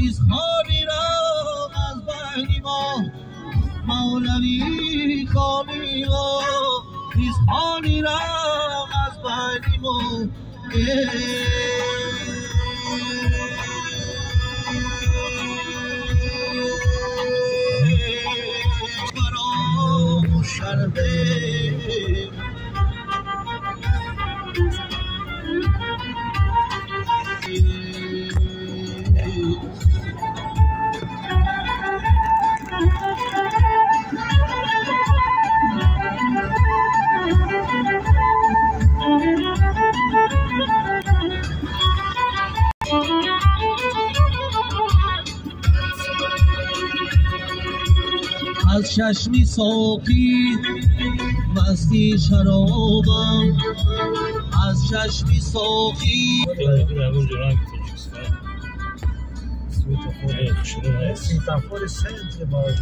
ریزخانی را از بین ما مولوی خانی ما ریزخانی را از بین ما از چشمی ساقی مستی شرابم از چشمی ساقی Svetofor sempre